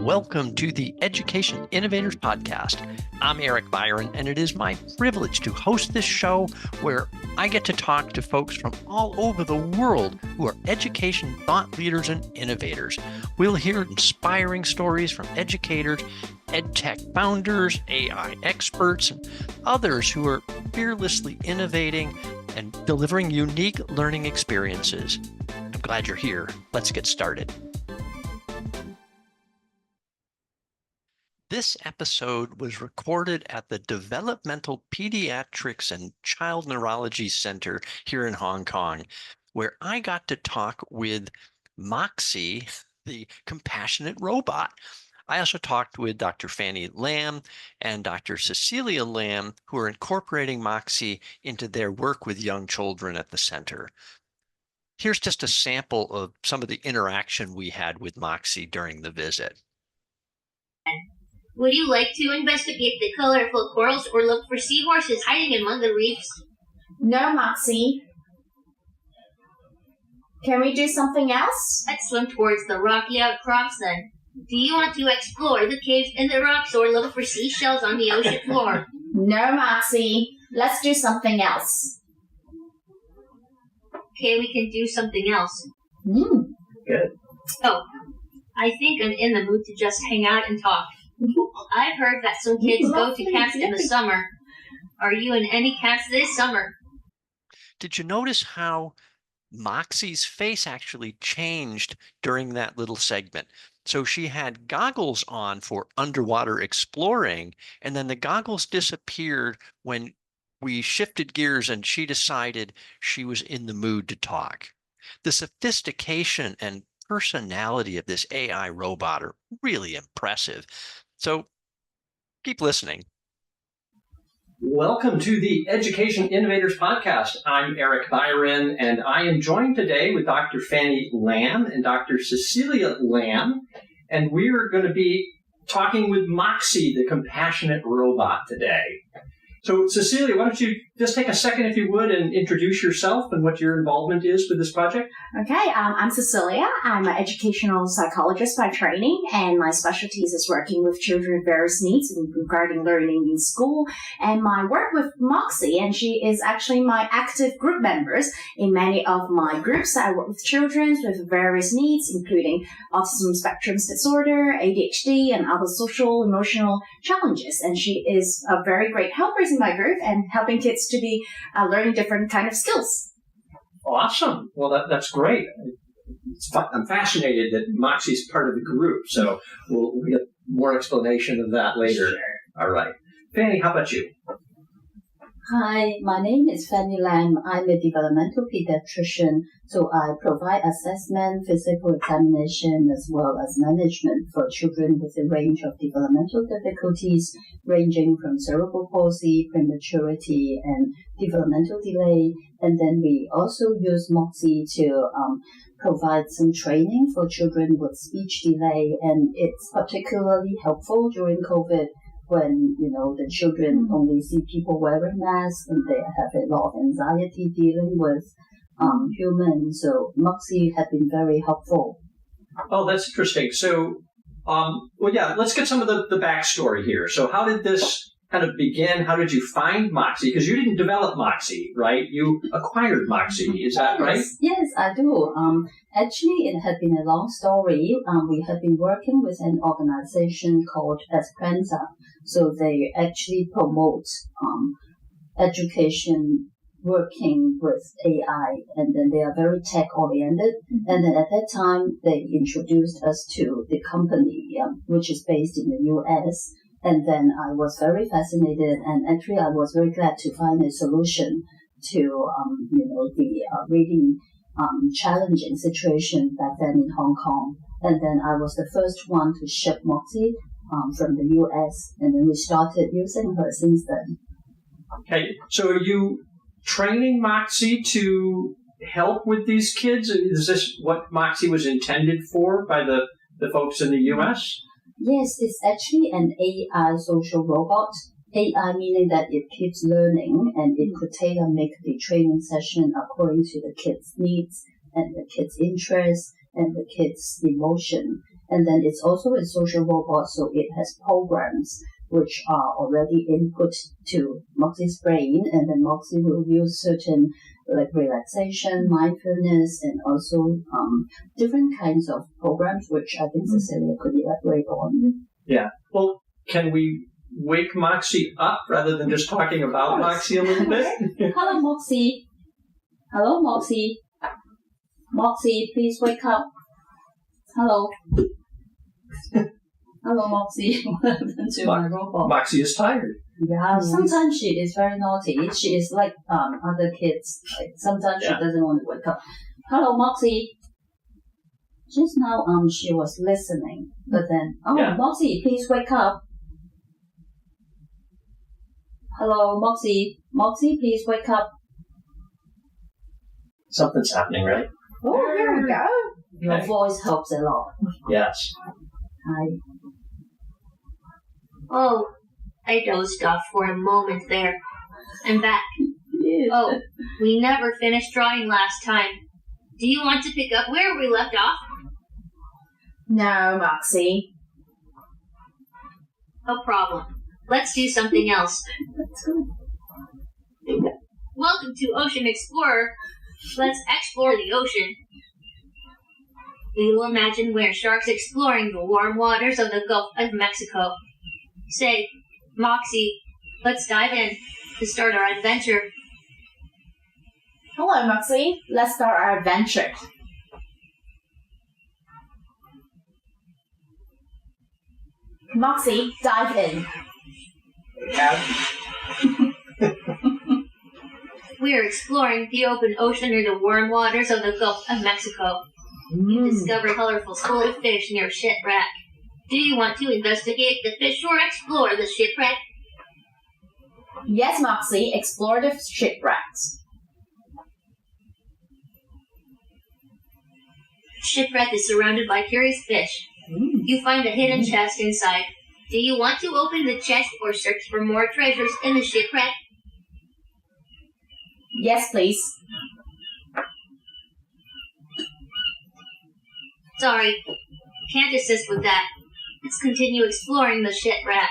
Welcome to the Education Innovators Podcast. I'm Eric Byron, and it is my privilege to host this show where I get to talk to folks from all over the world who are education thought leaders and innovators. We'll hear inspiring stories from educators, EdTech founders, AI experts, and others who are fearlessly innovating and delivering unique learning experiences. I'm glad you're here. Let's get started. This episode was recorded at the Developmental Pediatrics and Child Neurology Center here in Hong Kong, where I got to talk with Moxie, the compassionate robot. I also talked with Dr. Fanny Lam and Dr. Cecilia Lam, who are incorporating Moxie into their work with young children at the center. Here's just a sample of some of the interaction we had with Moxie during the visit. Would you like to investigate the colorful corals or look for seahorses hiding among the reefs? No, Moxie. Can we do something else? Let's swim towards the rocky outcrops then. Do you want to explore the caves in the rocks or look for seashells on the ocean floor? No, Moxie. Let's do something else. Okay, we can do something else. Good. Oh, I think I'm in the mood to just hang out and talk. I've heard that some kids go to camps in the summer. Are you in any camps this summer? Did you notice how Moxie's face actually changed during that little segment? So she had goggles on for underwater exploring, and then the goggles disappeared when we shifted gears and she decided she was in the mood to talk. The sophistication and personality of this AI robot are really impressive. So keep listening. Welcome to the Education Innovators Podcast. I'm Eric Byron, and I am joined today with Dr. Fanny Lam and Dr. Cecilia Lam, and we're going to be talking with Moxie, the compassionate robot, today. So, Cecilia, why don't you just take a second, if you would, and introduce yourself and what your involvement is with this project? Okay, I'm Cecilia. I'm an educational psychologist by training, and my specialties is working with children with various needs regarding learning in school. And my work with Moxie, and she is actually my active group members in many of my groups. I work with children with various needs, including autism spectrum disorder, ADHD, and other social, emotional challenges. And she is a very great helper in my group and helping kids to be learning different kind of skills. Awesome. Well, that's great. I'm fascinated that Moxie's part of the group, so we'll get more explanation of that later. Sure. All right. Fanny, how about you? Hi, my name is Fanny Lam. I'm a developmental pediatrician, so I provide assessment, physical examination, as well as management for children with a range of developmental difficulties, ranging from cerebral palsy, prematurity, and developmental delay. And then we also use Moxie to provide some training for children with speech delay, and it's particularly helpful during COVID, when, the children only see people wearing masks and they have a lot of anxiety dealing with humans. So Moxie has been very helpful. Oh, that's interesting. So, let's get some of the backstory here. So how did this kind of begin? How did you find Moxie? Because you didn't develop Moxie, right? You acquired Moxie. Is that right? Yes, I do. Actually, it had been a long story. We have been working with an organization called Esperanza. So they actually promote education working with AI, and then they are very tech-oriented. And then at that time, they introduced us to the company, which is based in the U.S., and then I was very fascinated, and actually I was very glad to find a solution to, the really challenging situation back then in Hong Kong. And then I was the first one to ship Moxie from the U.S., and then we started using her since then. Okay, so are you training Moxie to help with these kids? Is this what Moxie was intended for by the folks in the U.S.? Yes, it's actually an AI social robot. AI meaning that it keeps learning, and it could tailor-make the training session according to the kids' needs and the kids' interests and the kids' emotion. And then it's also a social robot, so it has programs which are already input to Moxie's brain, and then Moxie will use certain like relaxation, mindfulness, and also different kinds of programs, which I think Cecilia could elaborate on. Yeah. Well, can we wake Moxie up rather than just talking about Moxie a little bit? Hello, Moxie. Hello, Moxie. Moxie, please wake up. Hello. Hello, Moxie. What happened to my robot? Moxie is tired. Yeah, sometimes she is very naughty. She is like other kids. Like sometimes she doesn't want to wake up. Hello, Moxie. Just now, she was listening, but then, Moxie, please wake up. Hello, Moxie. Moxie, please wake up. Something's happening, right? Oh, here we go. Your voice helps a lot. Yes. Hi. Oh, I dozed off for a moment there. I'm back. Yeah. Oh, we never finished drawing last time. Do you want to pick up where we left off? No, Moxie. No problem. Let's do something else. That's good. Welcome to Ocean Explorer. Let's explore the ocean. We will imagine we're sharks exploring the warm waters of the Gulf of Mexico. Say, Moxie, let's dive in to start our adventure. Hello, Moxie. Let's start our adventure. Moxie, dive in. We are exploring the open ocean near the warm waters of the Gulf of Mexico. You discover colorful school of fish near shipwreck. Do you want to investigate the fish or explore the shipwreck? Yes, Moxie, explore the shipwrecks. Shipwreck is surrounded by curious fish. You find a hidden chest inside. Do you want to open the chest or search for more treasures in the shipwreck? Yes, please. Sorry, can't assist with that. Let's continue exploring the shipwreck.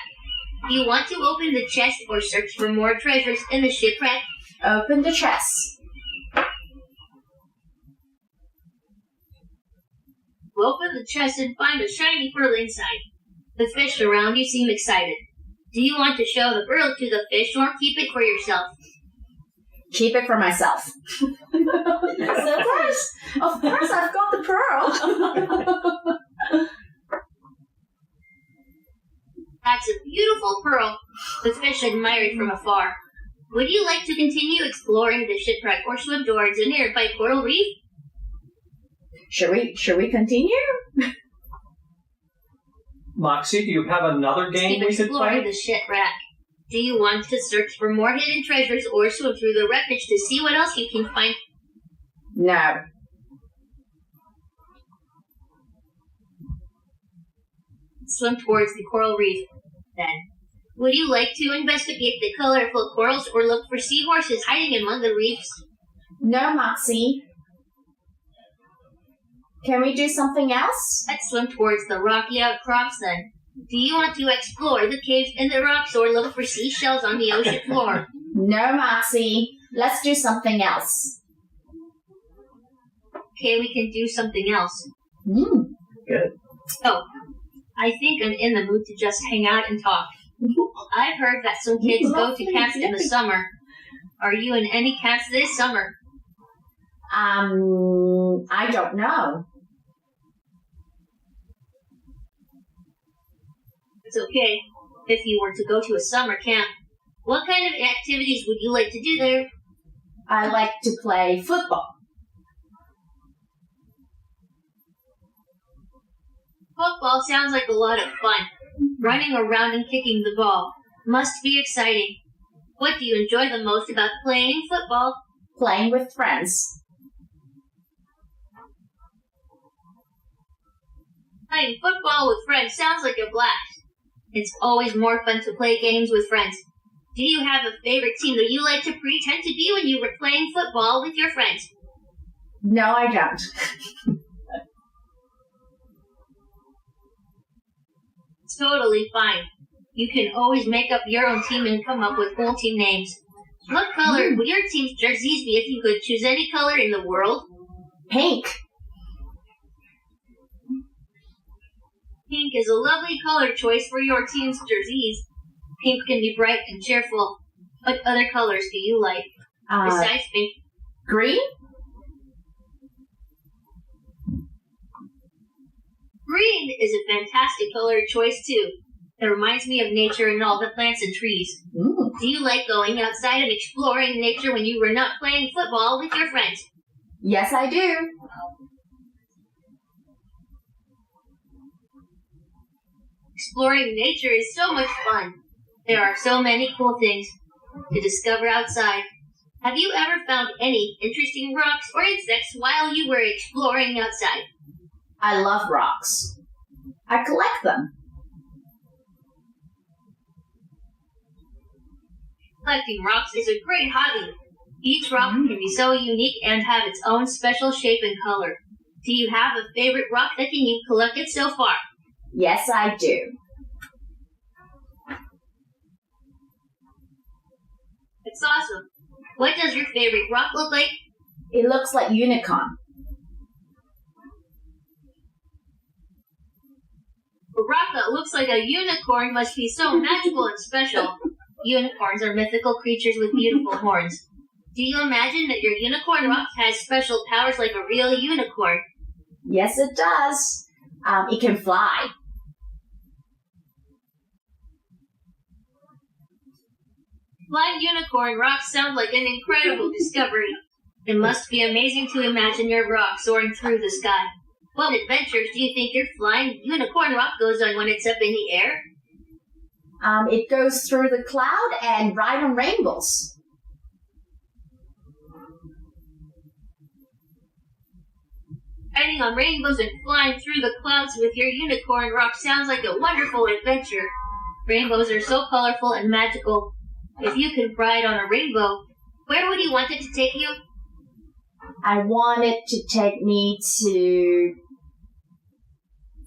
Do you want to open the chest or search for more treasures in the shipwreck? Open the chest. Open the chest and find a shiny pearl inside. The fish around you seem excited. Do you want to show the pearl to the fish or keep it for yourself? Keep it for myself. Of course, I've got the pearl. That's a beautiful pearl. The fish admire it from afar. Would you like to continue exploring the shipwreck or swim towards a nearby coral reef? Should we continue? Moxie, do you have another game Keep we could exploring play? the shipwreck. Do you want to search for more hidden treasures or swim through the wreckage to see what else you can find? No. Swim towards the coral reef. Then, would you like to investigate the colorful corals or look for seahorses hiding among the reefs? No, Moxie. Can we do something else? Let's swim towards the rocky outcrops then. Do you want to explore the caves in the rocks or look for seashells on the ocean floor? No, Moxie. Let's do something else. Okay, we can do something else. Good. Oh, I think I'm in the mood to just hang out and talk. I've heard that some kids go to camps in the summer. Are you in any camps this summer? I don't know. It's okay. If you were to go to a summer camp, what kind of activities would you like to do there? I like to play football. Football sounds like a lot of fun. Running around and kicking the ball must be exciting. What do you enjoy the most about playing football? Playing with friends. Playing football with friends sounds like a blast. It's always more fun to play games with friends. Do you have a favorite team that you like to pretend to be when you were playing football with your friends? No, I don't. totally fine. You can always make up your own team and come up with whole team names. What color would your team's jerseys be if you could choose any color in the world? Pink. Pink is a lovely color choice for your team's jerseys. Pink can be bright and cheerful. What other colors do you like besides pink? Green? Green is a fantastic color choice too. It reminds me of nature and all the plants and trees. Ooh. Do you like going outside and exploring nature when you were not playing football with your friends? Yes, I do. Exploring nature is so much fun. There are so many cool things to discover outside. Have you ever found any interesting rocks or insects while you were exploring outside? I love rocks. I collect them. Collecting rocks is a great hobby. Each rock can be so unique and have its own special shape and color. Do you have a favorite rock that you've collected so far? Yes, I do. It's awesome. What does your favorite rock look like? It looks like unicorn. A rock that looks like a unicorn must be so magical and special. Unicorns are mythical creatures with beautiful horns. Do you imagine that your unicorn rock has special powers like a real unicorn? Yes, it does. It can fly. Flying unicorn rocks sound like an incredible discovery. It must be amazing to imagine your rock soaring through the sky. What adventures do you think your flying unicorn rock goes on when it's up in the air? It goes through the cloud and ride on rainbows. Riding on rainbows and flying through the clouds with your unicorn rock sounds like a wonderful adventure. Rainbows are so colorful and magical. If you could ride on a rainbow, where would you want it to take you? I want it to take me to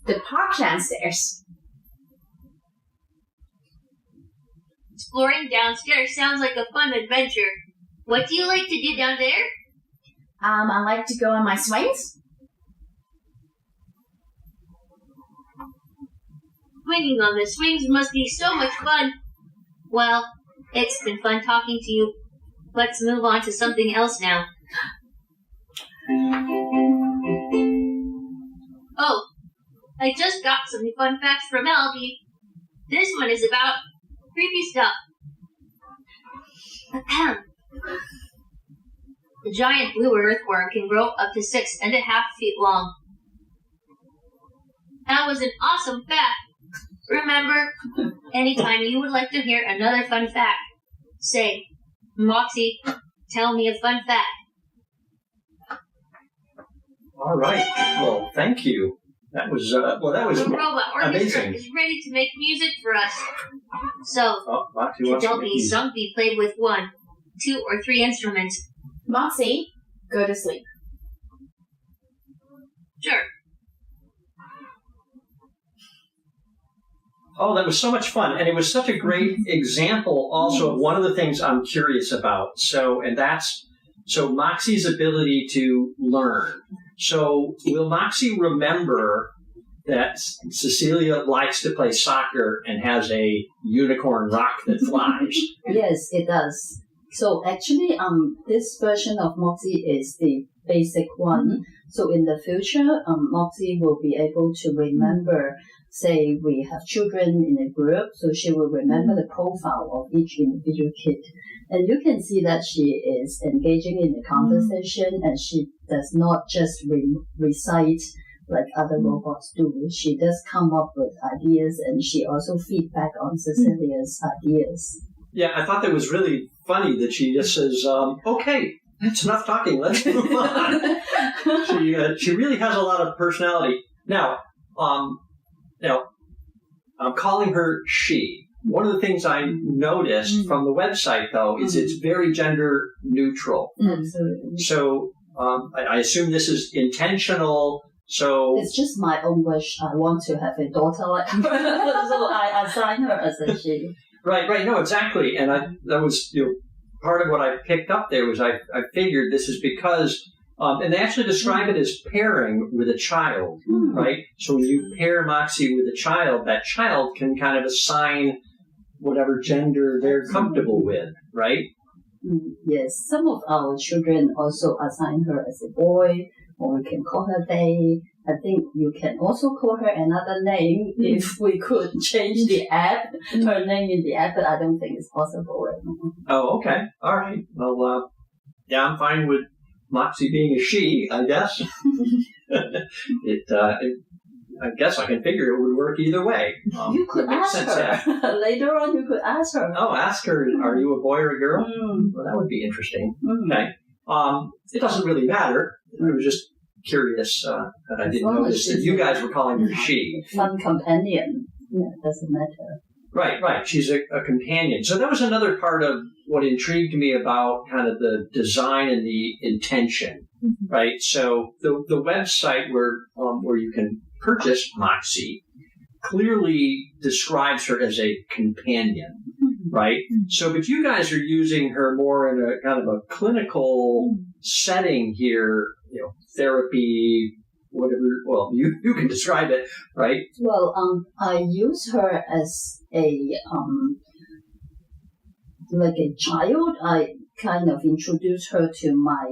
the park downstairs. Exploring downstairs sounds like a fun adventure. What do you like to do down there? I like to go on my swings. Swinging on the swings must be so much fun. Well, it's been fun talking to you. Let's move on to something else now. Oh, I just got some fun facts from Melody. This one is about creepy stuff. The giant blue earthworm can grow up to 6.5 feet long. That was an awesome fact. Remember, anytime you would like to hear another fun fact, say, Moxie, tell me a fun fact. All right. Well, thank you. That was The robot orchestra amazing. is ready to make music for us. So, Moxie should wants to don't make be music. sung be played with 1, 2, or 3 instruments. Moxie, go to sleep. Sure. Oh, that was so much fun. And it was such a great example also of one of the things I'm curious about. So Moxie's ability to learn. So will Moxie remember that Cecilia likes to play soccer and has a unicorn rock that flies? Yes, it does. So actually, this version of Moxie is the basic one. So in the future, Moxie will be able to remember, say we have children in a group, so she will remember the profile of each individual kid. And you can see that she is engaging in the conversation and she does not just recite like other robots do. She does come up with ideas and she also feedback on Cecilia's ideas. Yeah, I thought that was really funny that she just says, okay, that's enough talking, let's move on. She really has a lot of personality. Now, I'm calling her she. One of the things I noticed from the website, though, is it's very gender neutral. Absolutely. So I assume this is intentional So It's just my own wish. I want to have a daughter like her, so I assign her as a she. right. No, exactly. And that was part of what I picked up there was I figured this is because. And they actually describe it as pairing with a child, right? So when you pair Moxie with a child, that child can kind of assign whatever gender they're comfortable with, right? Yes, some of our children also assign her as a boy, or we can call her they. I think you can also call her another name if we could change the app, her name in the app, but I don't think it's possible right now. Oh, okay. All right. Well, yeah, I'm fine with Moxie being a she, I guess. I guess I can figure it would work either way. You could ask sense, her. yeah. Later on, you could ask her. Oh, ask her, are you a boy or a girl? Well, that would be interesting. Okay. It doesn't really matter. I was just curious that I didn't notice that you guys were calling her she. Fun companion. Yeah, doesn't matter. Right. She's a companion. So that was another part of what intrigued me about kind of the design and the intention, right? So the website where you can purchase Moxie clearly describes her as a companion, right? So, but you guys are using her more in a kind of a clinical setting here, therapy, whatever. Well, you can describe it, right? Well, I use her as like a child. I kind of introduce her to my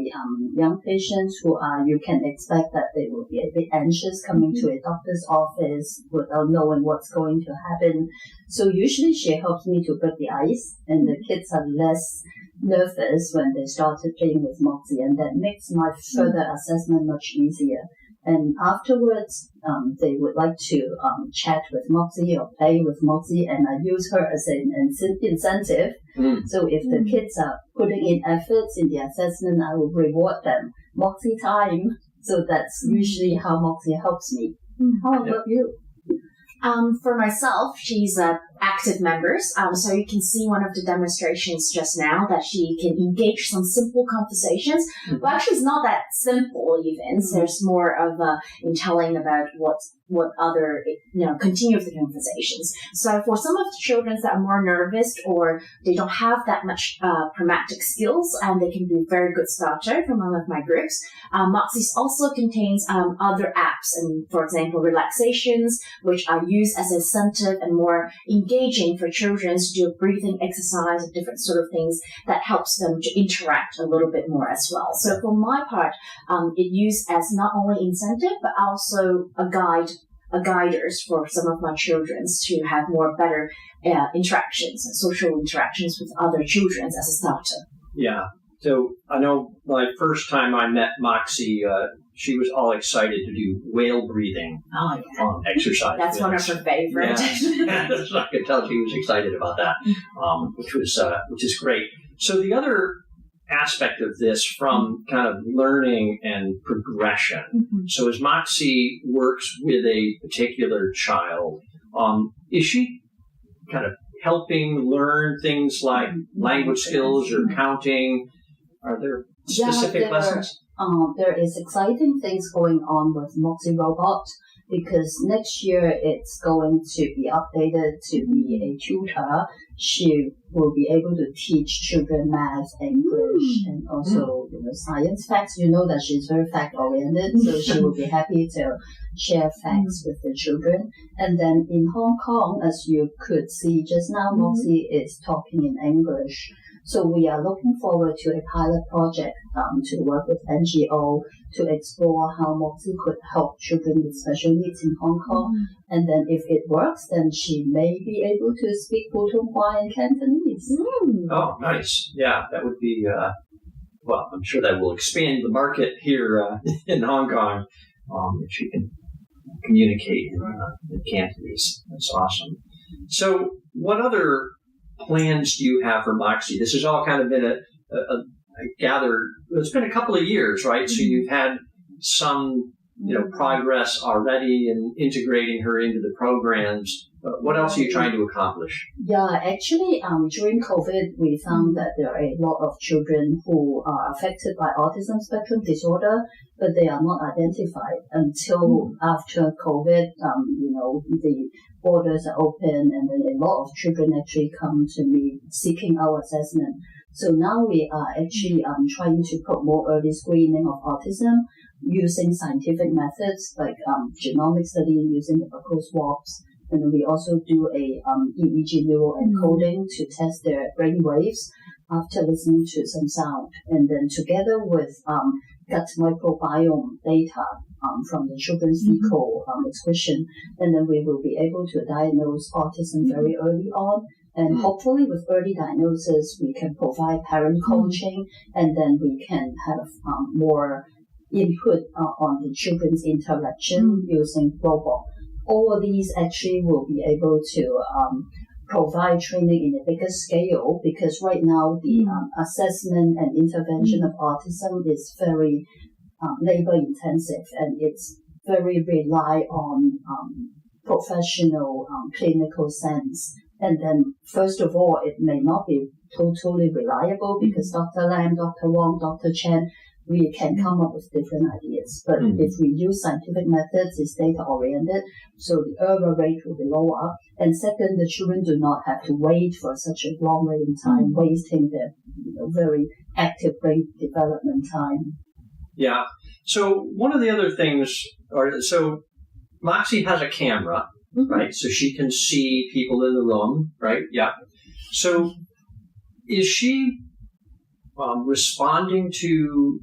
young patients who you can expect that they will be a bit anxious coming to a doctor's office without knowing what's going to happen. So usually she helps me to break the ice, and the kids are less nervous when they started playing with Moxie, and that makes my further assessment much easier. And afterwards, they would like to chat with Moxie or play with Moxie, and I use her as an incentive. So if the kids are putting in efforts in the assessment, I will reward them. Moxie time. So that's usually how Moxie helps me. How about you? For myself, she's active members. So you can see one of the demonstrations just now that she can engage some simple conversations. Well, actually, it's not that simple even. So there's more of in telling about what other, continue the conversations. So for some of the children that are more nervous or they don't have that much pragmatic skills, and they can be a very good starter from one of my groups. Moxie also contains other apps, and for example, relaxations, which are used as incentive and more engaging for children to do breathing exercise and different sort of things that helps them to interact a little bit more as well. So for my part, it used as not only incentive, but also a guiders for some of my children to have more better interactions and social interactions with other children as a starter. Yeah. So I know my first time I met Moxie, she was all excited to do whale breathing exercise. That's one of her favorites. Yeah. I could tell she was excited about that, which is great. So the other aspect of this from kind of learning and progression. So as Moxie works with a particular child, is she kind of helping learn things like language skills or counting? Are there specific lessons? There is exciting things going on with Moxie Robot, because next year it's going to be updated to be a tutor. She will be able to teach children math, English, and also science facts. You know that she's very fact-oriented, so she will be happy to share facts with the children. And then in Hong Kong, as you could see just now, Moxie is talking in English. So we are looking forward to a pilot project to work with NGO to explore how Moxie could help children with special needs in Hong Kong. And then if it works, then she may be able to speak Putonghua and Cantonese. Oh, nice. Yeah, that would be, well, I'm sure that will expand the market here in Hong Kong if she can communicate in Cantonese. That's awesome. So what other plans do you have for Moxie? This has all kind of been I gather, it's been a couple of years, right? So you've had some progress already in integrating her into the programs. What else are you trying to accomplish? Yeah, actually, during COVID, we found that there are a lot of children who are affected by autism spectrum disorder, but they are not identified until after COVID. The borders are open, and then a lot of children actually come to me seeking our assessment. So now we are actually trying to promote early screening of autism using scientific methods like genomic study using the buccal swabs. And then we also do a EEG neural encoding to test their brain waves after listening to some sound. And then together with gut microbiome data from the children's fecal excretion, and then we will be able to diagnose autism very early on. And hopefully with early diagnosis, we can provide parent coaching, and then we can have more input on the children's interaction using robot. All of these actually will be able to provide training in a bigger scale, because right now the assessment and intervention of autism is very labor intensive, and it's very rely on professional clinical sense. And then, first of all, it may not be totally reliable because Dr. Lam, Dr. Wong, Dr. Chen, we can come up with different ideas. But if we use scientific methods, it's data-oriented, so the error rate will be lower. And second, the children do not have to wait for such a long waiting time, wasting their very active brain development time. Yeah. So one of the other things, so Moxie has a camera, right? So she can see people in the room, right? Yeah. So is she responding to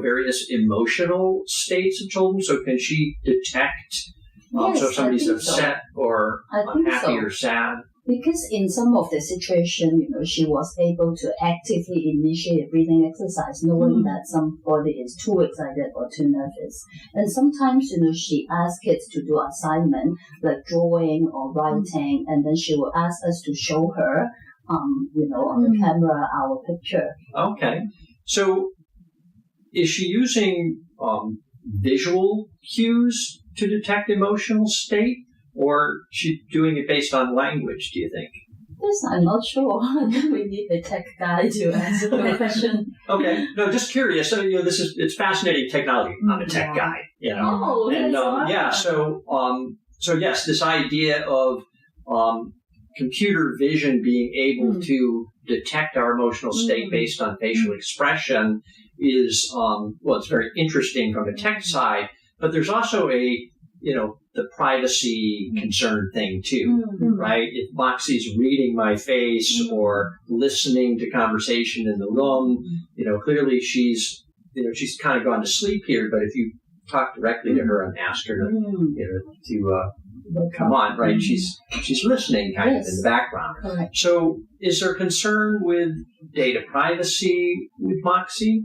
various emotional states of children? So can she detect so if somebody's upset or unhappy or sad? Because in some of the situation, she was able to actively initiate a breathing exercise, knowing that somebody is too excited or too nervous. And sometimes, she asks kids to do assignment like drawing or writing, and then she will ask us to show her, on the camera, our picture. Okay. So is she using visual cues to detect emotional state? Or she doing it based on language, do you think? Yes, I'm not sure. We need a tech guy to answer the question. Okay. No, just curious. So, it's fascinating technology. I'm a tech guy, Oh, and that's so yes, this idea of computer vision being able to detect our emotional state based on facial expression is it's very interesting from a tech side, but there's also the privacy concern thing too, right? If Moxie's reading my face or listening to conversation in the room, clearly she's kind of gone to sleep here, but if you talk directly to her and ask her to come on, right? She's listening kind of in the background. Correct. So is there concern with data privacy with Moxie?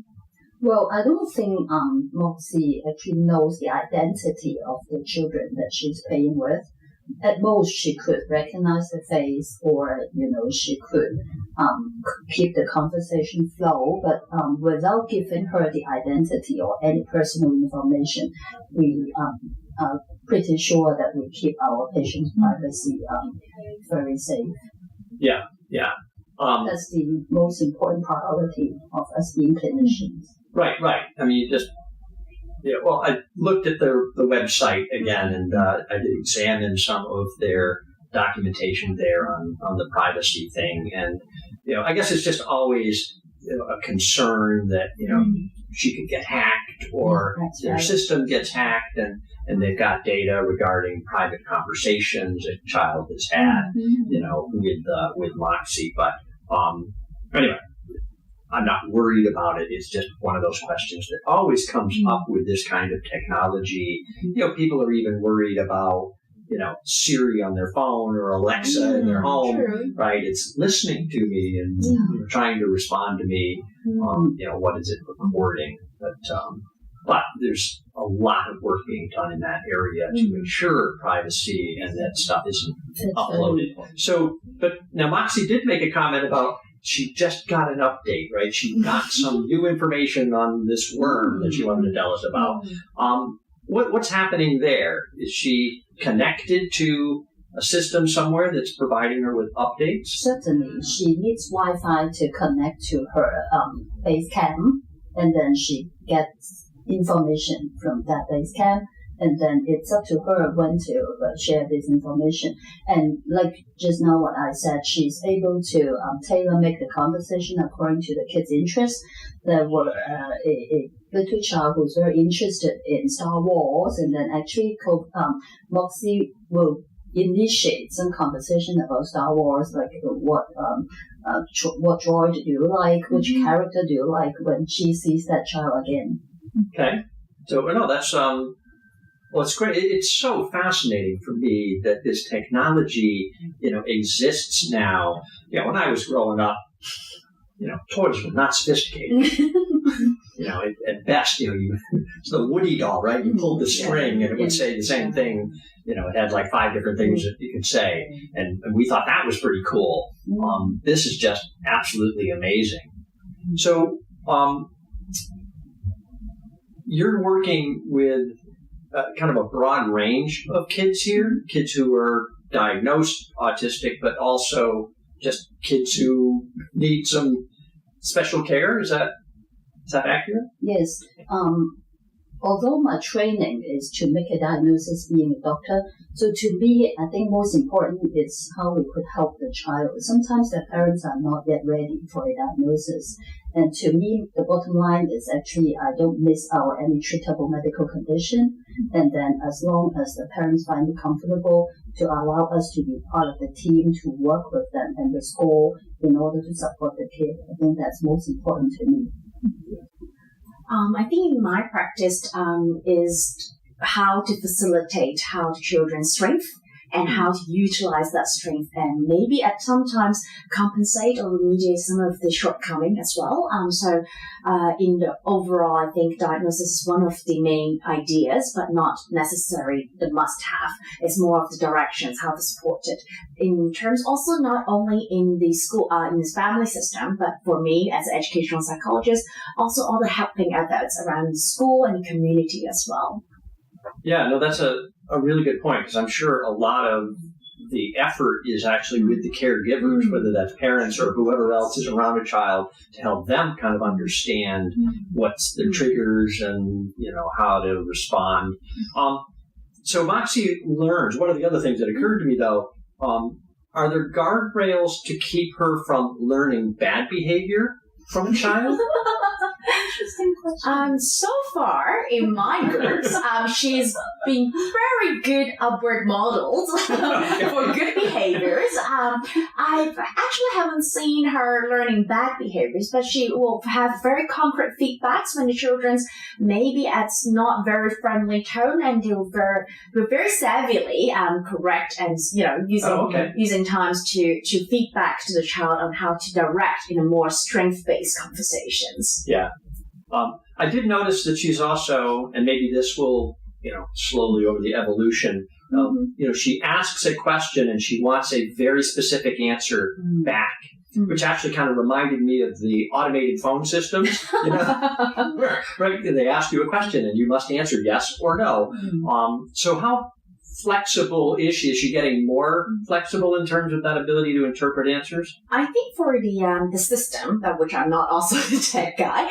Well, I don't think Moxie actually knows the identity of the children that she's playing with. At most, she could recognize the face, or she could keep the conversation flow. But without giving her the identity or any personal information, we are pretty sure that we keep our patients' privacy very safe. Yeah. That's the most important priority of us being clinicians. Right. I mean, I looked at the website again, and I did examine some of their documentation there on the privacy thing, and I guess it's just always a concern that she could get hacked, or their system gets hacked, and they've got data regarding private conversations a child has had, with Moxie, but anyway. I'm not worried about it. It's just one of those questions that always comes up with this kind of technology. People are even worried about, Siri on their phone or Alexa in their home, right? It's listening to me and trying to respond to me. What is it recording? But there's a lot of work being done in that area to ensure privacy and that stuff isn't uploaded. So, but now Moxie did make a comment about she just got an update, right? She got some new information on this worm that she wanted to tell us about. what's happening there? Is she connected to a system somewhere that's providing her with updates? Certainly, she needs Wi-Fi to connect to her base camp, and then she gets information from that base camp, and then it's up to her when to share this information. And like just now what I said, she's able to tailor-make the conversation according to the kid's interests. There were a little child who's very interested in Star Wars, and then actually Moxie will initiate some conversation about Star Wars, like what droid do you like, which character do you like, when she sees that child again. Okay. So, no, that's, well, it's great. It's so fascinating for me that this technology, exists now. When I was growing up, toys were not sophisticated. At best, it's the Woody doll, right? You pulled the string and it would say the same thing. It had like 5 different things that you could say. And we thought that was pretty cool. This is just absolutely amazing. So, you're working with kind of a broad range of kids here, kids who are diagnosed autistic, but also just kids who need some special care. Is that accurate? Yes. Although my training is to make a diagnosis being a doctor, so to me, I think most important is how we could help the child. Sometimes the parents are not yet ready for a diagnosis. And to me, the bottom line is actually I don't miss out any treatable medical condition. And then as long as the parents find it comfortable to allow us to be part of the team, to work with them and the school in order to support the kid, I think that's most important to me. I think in my practice is how to facilitate how the children's strength and how to utilize that strength and maybe at sometimes compensate or remediate some of the shortcoming as well. So in the overall, I think diagnosis is one of the main ideas, but not necessarily the must-have. It's more of the directions, how to support it. In terms also not only in the school, in this family system, but for me as an educational psychologist, also all the helping adults around the school and the community as well. Yeah, no, that's a really good point, because I'm sure a lot of the effort is actually with the caregivers, whether that's parents or whoever else is around a child, to help them kind of understand what's their triggers and, how to respond. So Moxie learns. One of the other things that occurred to me, though, are there guardrails to keep her from learning bad behavior from a child? Interesting question. So far in my groups, she's been very good upward models for good behaviors. I actually haven't seen her learning bad behaviors, but she will have very concrete feedbacks when the children's maybe at not very friendly tone, and they'll very savvily correct and using times to feedback to the child on how to direct in a more strength-based conversations. Yeah. I did notice that she's also, and maybe this will, slowly over the evolution, she asks a question and she wants a very specific answer back, which actually kind of reminded me of the automated phone systems, right? They ask you a question and you must answer yes or no. So how flexible is she? Is she getting more flexible in terms of that ability to interpret answers? I think for the system, which I'm not also the tech guy,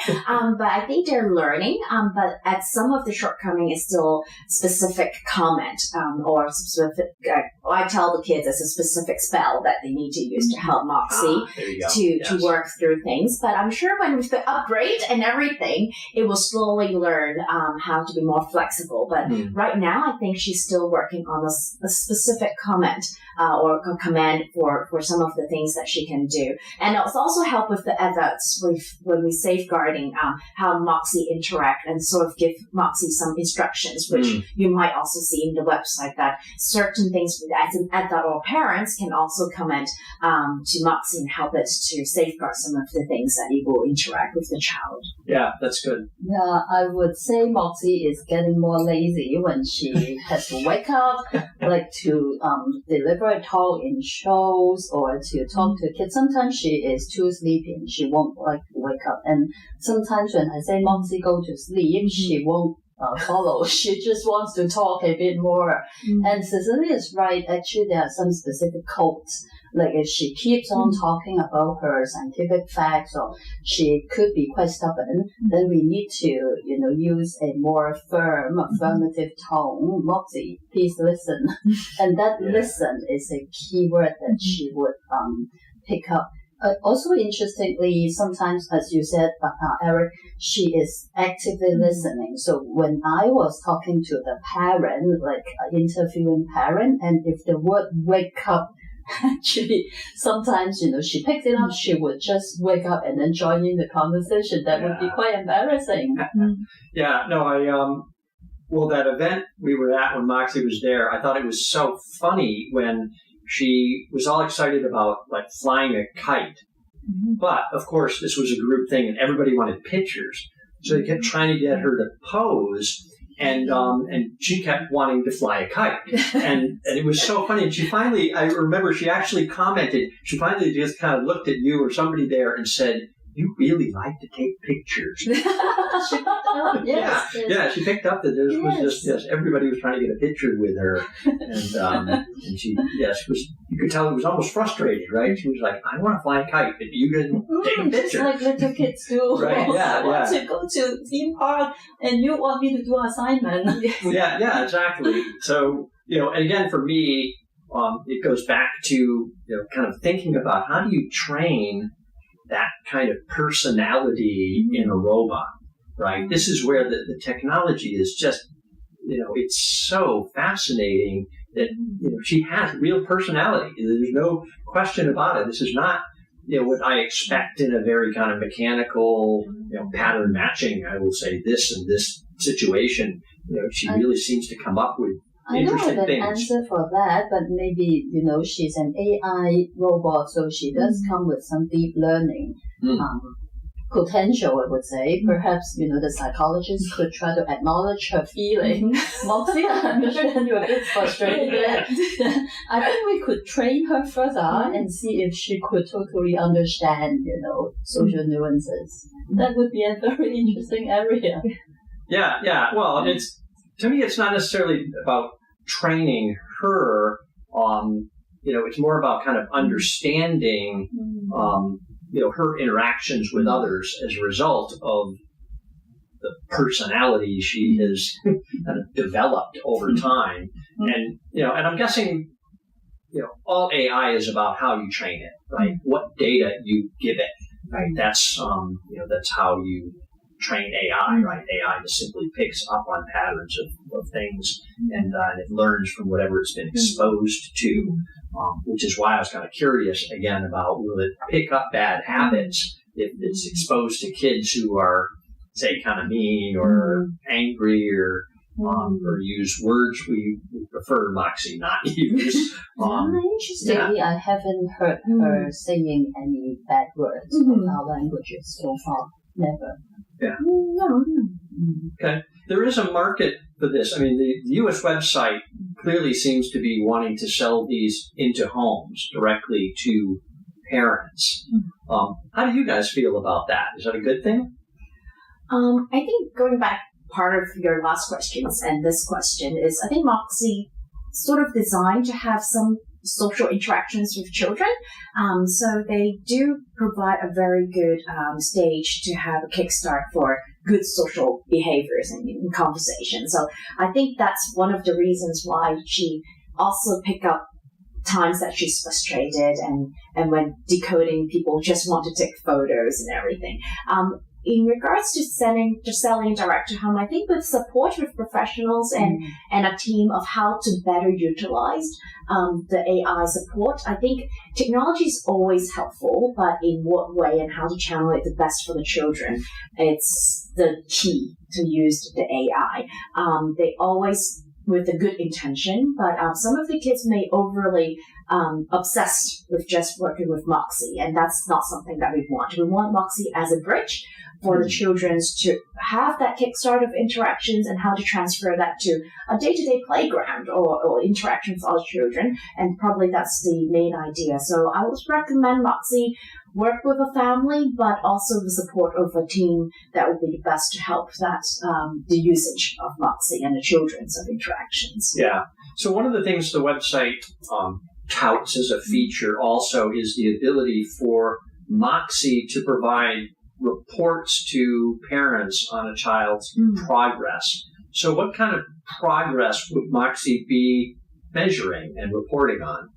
but I think they're learning. But at some of the shortcoming is still specific comment or specific. I tell the kids it's a specific spell that they need to use to help Moxie to work through things. But I'm sure when with the upgrade and everything, it will slowly learn how to be more flexible. But right now, I think she's still working on a specific comment or a command for some of the things that she can do. And it's also help with the adults when we safeguarding how Moxie interact and sort of give Moxie some instructions, which you might also see in the website that certain things as an adult or parents can also comment to Moxie and help it to safeguard some of the things that it will interact with the child. Yeah, that's good. Yeah, I would say Moxie is getting more lazy when she has to wake up, like to deliver a talk in shows or to talk to kids. Sometimes she is too sleepy and she won't like to wake up. And sometimes when I say Moxie go to sleep, she won't follow. She just wants to talk a bit more. And Cecilia is right. Actually, there are some specific codes. Like if she keeps on talking about her scientific facts, or she could be quite stubborn, then we need to, use a more firm, affirmative tone. Moxie, please listen. And that listen is a key word that she would pick up. Also, interestingly, sometimes, as you said, Eric, she is actively listening. So when I was talking to the parent, like interviewing parent, and if the word wake up, actually, sometimes, she picks it up, she would just wake up and then join in the conversation. That would be quite embarrassing. Well, that event we were at when Moxie was there, I thought it was so funny when she was all excited about flying a kite. But of course, this was a group thing and everybody wanted pictures. So they kept trying to get her to pose, and she kept wanting to fly a kite. And it was so funny. And I remember she actually commented, she finally just kind of looked at you or somebody there and said, "You really like to take pictures." She picked up that there was just everybody was trying to get a picture with her, and she you could tell it was almost frustrated, right? She was like, "I want to fly a kite, but you didn't take a picture." Just like little kids do. Right? I want to go to theme park, and you want me to do assignment. Yeah, exactly. So and again for me, it goes back to kind of thinking about how do you train that kind of personality in a robot, right? This is where the technology is just, it's so fascinating that, she has real personality. There's no question about it. This is not, what I expect in a very kind of mechanical, pattern matching. I will say this and this situation, she really seems to come up with I don't have an things. answer for that, but maybe, she's an AI robot, so she does come with some deep learning potential, I would say. Perhaps, the psychologist could try to acknowledge her feeling. Moxie, I understand you're a bit frustrated. I think we could train her further and see if she could totally understand, social nuances. That would be a very interesting area. Yeah. Well, to me, it's not necessarily about training her. It's more about kind of understanding, her interactions with others as a result of the personality she has kind of developed over time. And, and I'm guessing, all AI is about how you train it, right? What data you give it, right? That's, that's how you train AI, right? AI just simply picks up on patterns of things and it learns from whatever it's been exposed to, which is why I was kind of curious again about will it pick up bad habits if it's exposed to kids who are, say, kind of mean or angry or use words we prefer Moxie not use. Interestingly, I haven't heard her saying any bad words of our languages so far. Never. Yeah. Okay. There is a market for this. I mean, the U.S. website clearly seems to be wanting to sell these into homes directly to parents. How do you guys feel about that? Is that a good thing? I think going back part of your last questions and this question is, I think Moxie sort of designed to have some social interactions with children. So they do provide a very good stage to have a kickstart for good social behaviors and conversation. So I think that's one of the reasons why she also picked up times that she's frustrated and when decoding, people just want to take photos and everything. In regards to selling direct to home, I think with support with professionals and a team of how to better utilize the AI support, I think technology is always helpful, but in what way and how to channel it the best for the children, it's the key to use the AI. They always with a good intention, but some of the kids may overly obsessed with just working with Moxie, and that's not something that we want. We want Moxie as a bridge for the children to have that kickstart of interactions and how to transfer that to a day-to-day playground or interaction with other children, and probably that's the main idea. So I would recommend Moxie work with a family, but also the support of a team that would be the best to help that the usage of Moxie and the children's of interactions. Yeah. So one of the things the website touts as a feature also is the ability for Moxie to provide reports to parents on a child's progress. So what kind of progress would Moxie be measuring and reporting on?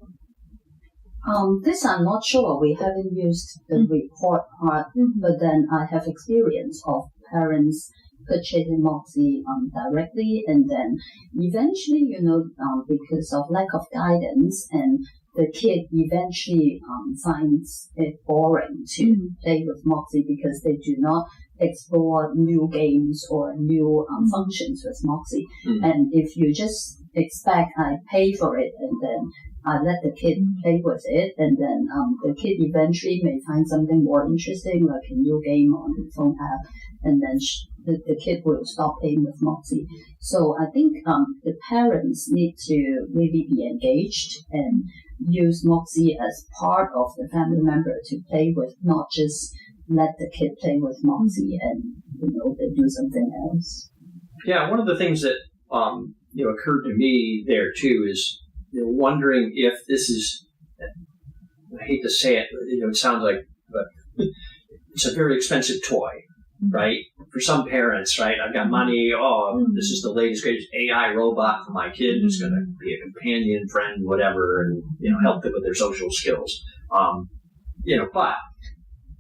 This I'm not sure. We haven't used the report part, but then I have experience of parents purchasing Moxie directly, and then eventually, because of lack of guidance, and the kid eventually finds it boring to play with Moxie because they do not explore new games or new functions with Moxie. And if you just expect I pay for it and then I let the kid play with it, and then the kid eventually may find something more interesting, like a new game on the phone app, and then the kid will stop playing with Moxie. So I think the parents need to really be engaged and use Moxie as part of the family member to play with, not just let the kid play with Moxie and they do something else. Yeah, one of the things that occurred to me there too is wondering if this is, I hate to say it, it sounds like, but it's a very expensive toy, right? For some parents, right? I've got money. This is the latest, greatest AI robot for my kid. It's going to be a companion, friend, whatever, and help them with their social skills. But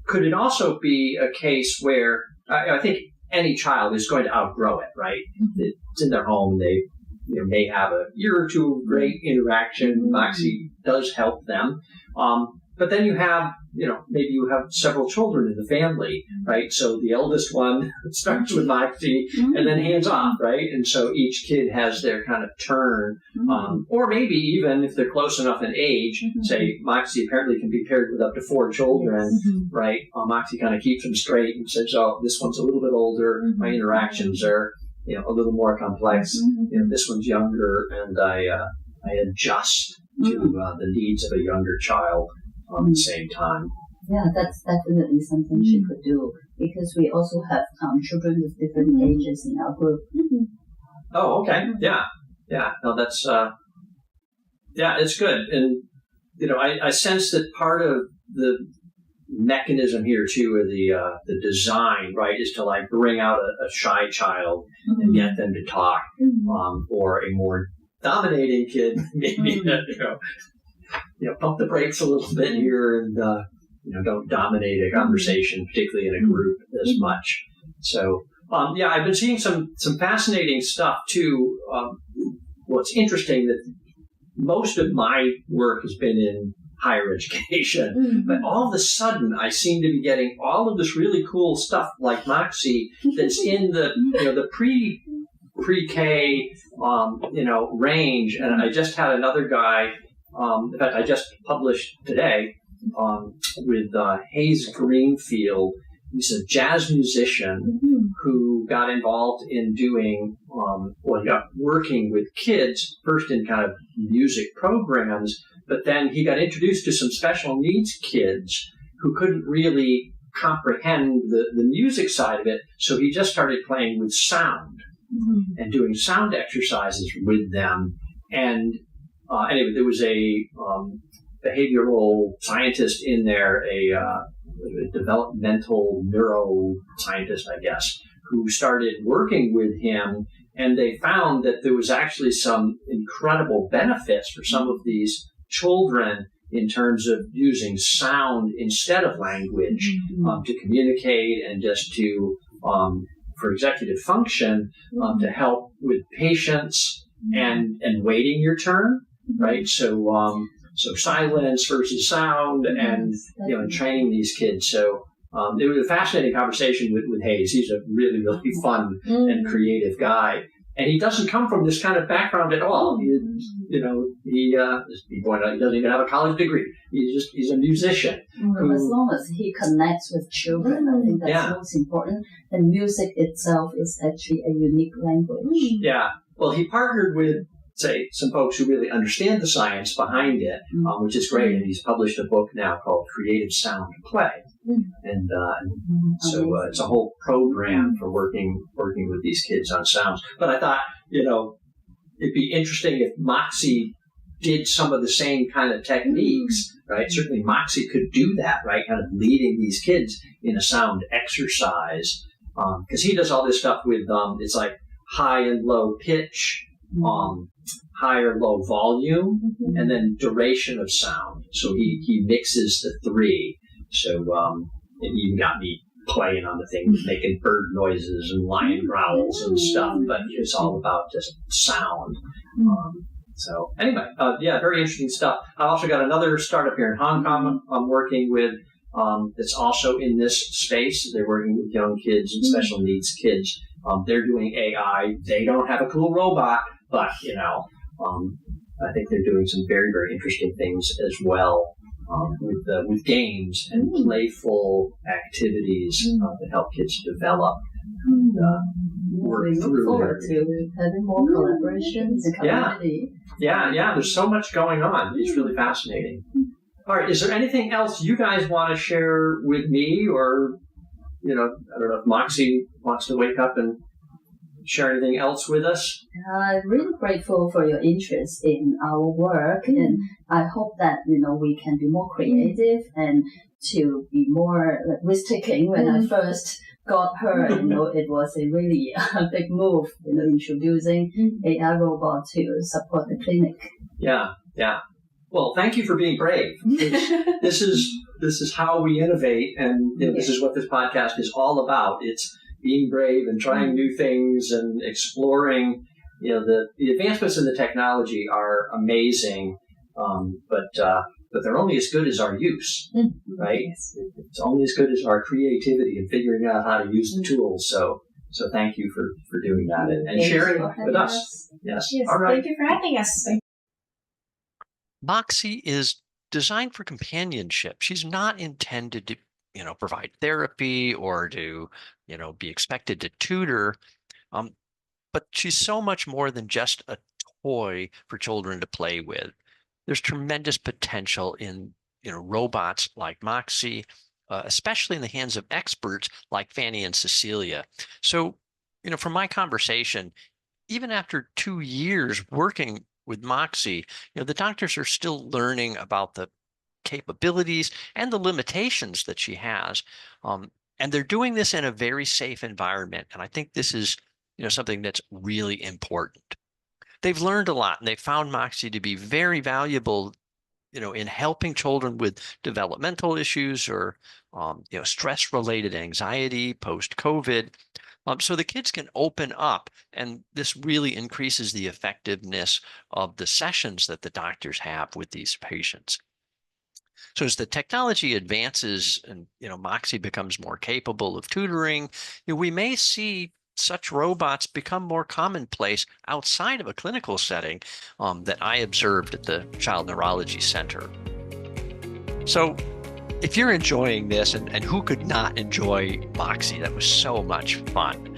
could it also be a case where I think any child is going to outgrow it, right? It's in their home. They may have a year or two of great interaction. Moxie does help them. But then you have, maybe you have several children in the family, right? So the eldest one starts with Moxie and then hands off, right? And so each kid has their kind of turn. Or maybe even if they're close enough in age, say Moxie apparently can be paired with up to 4 children, right? Moxie kind of keeps them straight and says, this one's a little bit older. My interactions are a little more complex. This one's younger, and I adjust to the needs of a younger child at the same time. Yeah, that's definitely something she could do, because we also have children with different ages in our group. Oh, okay. Yeah. No, that's it's good. And I sense that part of the mechanism here too, of the design, right, is to like bring out a shy child and get them to talk, or a more dominating kid, maybe pump the brakes a little bit here and don't dominate a conversation, particularly in a group, as much. So I've been seeing some fascinating stuff too. What's interesting that most of my work has been in higher education, but all of a sudden I seem to be getting all of this really cool stuff like Moxie that's in the pre-K range. And I just had another guy, in fact I just published today with Hayes Greenfield. He's a jazz musician who got involved in doing, he got working with kids first in kind of music programs, but then he got introduced to some special needs kids who couldn't really comprehend the music side of it. So he just started playing with sound and doing sound exercises with them. And anyway, there was a behavioral scientist in there, a developmental neuroscientist, I guess, who started working with him. And they found that there was actually some incredible benefits for some of these children in terms of using sound instead of language to communicate and just to, for executive function, to help with patience and waiting your turn, right? So silence versus sound, and and training these kids. So it was a fascinating conversation with Hayes. He's a really, really fun and creative guy. And he doesn't come from this kind of background at all. He pointed out, he doesn't even have a college degree. He's a musician. As long as he connects with children, I think that's most important. And music itself is actually a unique language. Yeah. Well, he partnered with say, some folks who really understand the science behind it, which is great. And he's published a book now called Creative Sound Play. And so it's a whole program for working with these kids on sounds. But I thought, it'd be interesting if Moxie did some of the same kind of techniques, right? Certainly Moxie could do that, right? Kind of leading these kids in a sound exercise. Because he does all this stuff with, it's like high and low pitch, high or low volume, and then duration of sound. So he mixes the three. So it even got me playing on the thing, making bird noises and lion growls and stuff, but it's all about just sound. So anyway, very interesting stuff. I also got another startup here in Hong Kong I'm working with that's also in this space. They're working with young kids and special needs kids. They're doing AI. They don't have a cool robot, but, I think they're doing some very, very interesting things as well. With games and playful activities that help kids develop and work We look through forward to having more collaborations in the community. Yeah, there's so much going on. It's really fascinating. All right, is there anything else you guys want to share with me, or, I don't know if Moxie wants to wake up and share anything else with us? I'm really grateful for your interest in our work, and I hope that we can be more creative and to be more risk-taking. When I first got her, it was a really big move, introducing AI robot to support the clinic. Yeah. Well, thank you for being brave. This is how we innovate, and this is what this podcast is all about. It's being brave and trying new things and exploring. The advancements in the technology are amazing, but they're only as good as our use, right? It's only as good as our creativity and figuring out how to use the tools. So thank you for doing that and sharing it with us. Yes. All right. Thank you for having us. Moxie is designed for companionship. She's not intended to, provide therapy or to, be expected to tutor. But she's so much more than just a toy for children to play with. There's tremendous potential in, robots like Moxie, especially in the hands of experts like Fanny and Cecilia. So, from my conversation, even after 2 years working with Moxie, the doctors are still learning about the capabilities and the limitations that she has. And they're doing this in a very safe environment. And I think this is, something that's really important. They've learned a lot, and they found Moxie to be very valuable, in helping children with developmental issues or, stress-related anxiety post-COVID. So the kids can open up, and this really increases the effectiveness of the sessions that the doctors have with these patients. So as the technology advances and, Moxie becomes more capable of tutoring, we may see such robots become more commonplace outside of a clinical setting that I observed at the Child Neurology Center. So if you're enjoying this, and who could not enjoy Moxie? That was so much fun.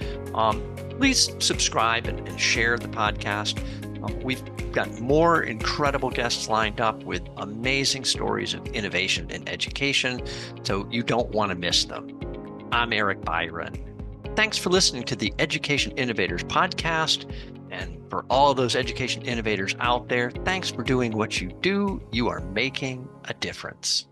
Please subscribe and share the podcast. We've got more incredible guests lined up with amazing stories of innovation in education, so you don't want to miss them. I'm Eric Byron. Thanks for listening to the Education Innovators podcast. And for all those education innovators out there, thanks for doing what you do. You are making a difference.